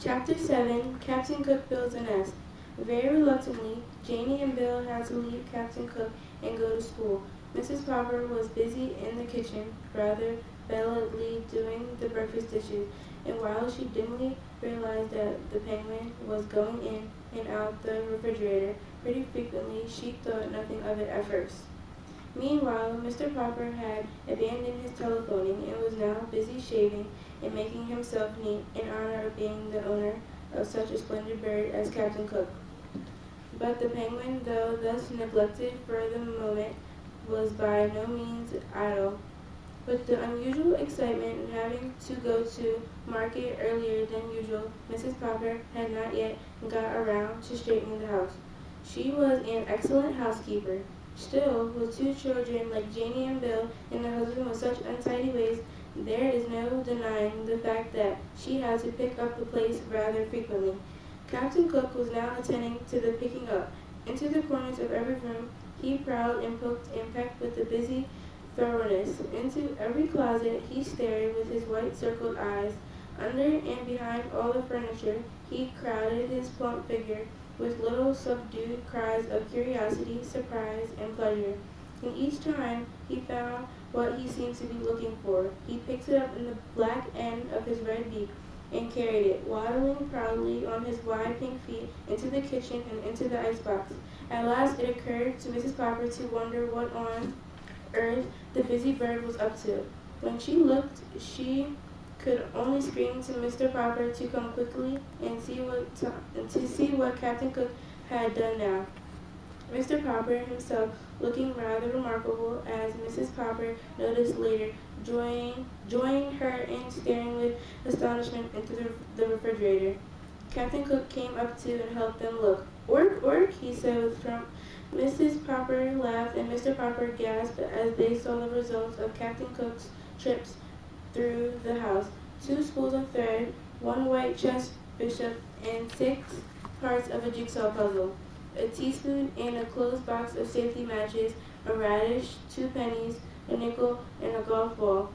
Chapter 7, Captain Cook Builds a Nest. Very reluctantly, Janie and Bill had to leave Captain Cook and go to school. Mrs. Popper was busy in the kitchen, rather valiantly doing the breakfast dishes, and while she dimly realized that the penguin was going in and out the refrigerator pretty frequently, she thought nothing of it at first. Meanwhile, Mr. Popper had abandoned his telephoning and was now busy shaving and making himself neat in honor of being the owner of such a splendid bird as Captain Cook. But the penguin, though thus neglected for the moment, was by no means idle. With the unusual excitement in having to go to market earlier than usual, Mrs. Popper had not yet got around to straightening the house. She was an excellent housekeeper. Still, with two children like Janie and Bill, and a husband with such untidy ways, there is no denying the fact that she had to pick up the place rather frequently. Captain Cook was now attending to the picking up. Into the corners of every room he prowled and poked and pecked with a busy thoroughness. Into every closet he stared with his white circled eyes. Under and behind all the furniture he crowded his plump figure with little subdued cries of curiosity, surprise, and pleasure. And each time he found what he seemed to be looking for, he picked it up in the black end of his red beak and carried it, waddling proudly on his wide pink feet, into the kitchen and into the icebox. At last it occurred to Mrs. Popper to wonder what on earth the busy bird was up to. When she looked, she could only scream to Mr. Popper to come quickly and see what Captain Cook had done now. Mr. Popper himself, looking rather remarkable, as Mrs. Popper noticed later, joined her in staring with astonishment into the refrigerator. Captain Cook came up to and helped them look. "Ork, ork," he said with trump. Mrs. Popper laughed and Mr. Popper gasped as they saw the results of Captain Cook's trips through the house. 2 spools of thread, 1 white chess bishop, and 6 parts of a jigsaw puzzle, a teaspoon and a closed box of safety matches, a radish, 2 pennies, a nickel, and a golf ball,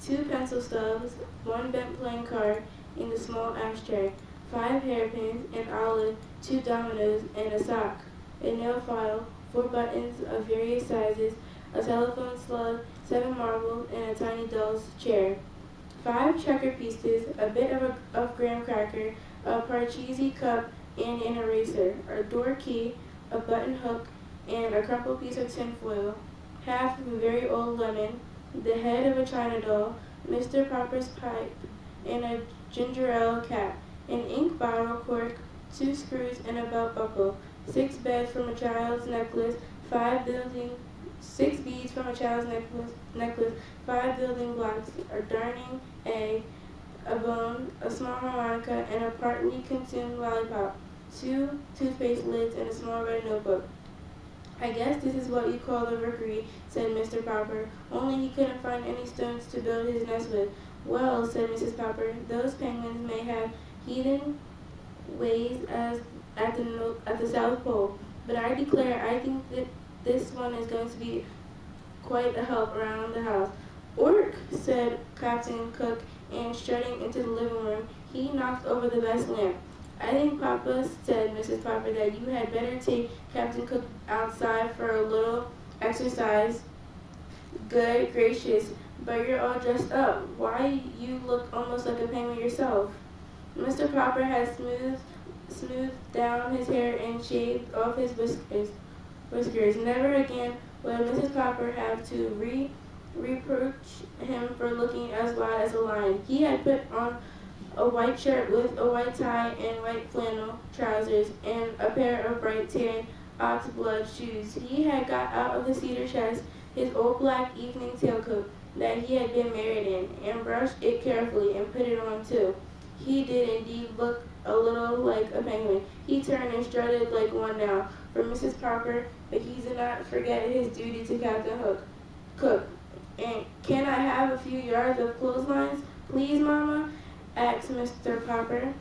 2 pencil stubs, 1 bent playing card, and a small ashtray, 5 hairpins, an olive, 2 dominoes, and a sock, a nail file, 4 buttons of various sizes, a telephone slug, 7 marbles, and a tiny doll's chair, 5 checker pieces, a bit of graham cracker, a Parcheesi cup, and an eraser, a door key, a button hook, and a crumpled piece of tin foil, half of a very old lemon, the head of a china doll, Mr. Popper's pipe, and a ginger ale cap, an ink bottle cork, 2 screws, and a belt buckle, 6 beads from a child's necklace, 6 beads from a child's necklace, 5 building blocks, a darning egg, a bone, a small harmonica, and a partly consumed lollipop, 2 toothpaste lids, and a small red notebook. "I guess this is what you call the rookery," said Mr. Popper, "only he couldn't find any stones to build his nest with." "Well," said Mrs. Popper, "those penguins may have heathen ways as at the South Pole, but I declare I think that this one is going to be quite a help around the house." "Ork," said Captain Cook, and strutting into the living room, he knocked over the best lamp. "I think, Papa," said Mrs. Popper, "that you had better take Captain Cook outside for a little exercise." "Good gracious, but you're all dressed up. Why, you look almost like a penguin yourself." Mr. Popper had smoothed down his hair and shaved off his whiskers. Never again would Mrs. Popper have to reproach him for looking as wild as a lion. He had put on a white shirt with a white tie and white flannel trousers and a pair of bright tan ox-blood shoes. He had got out of the cedar chest his old black evening tailcoat that he had been married in, and brushed it carefully and put it on too. He did indeed look a little like a penguin. He turned and strutted like one now for Mrs. Popper, but he did not forget his duty to Captain Cook. "And can I have a few yards of clotheslines, please, Mama?" asked Mr. Popper.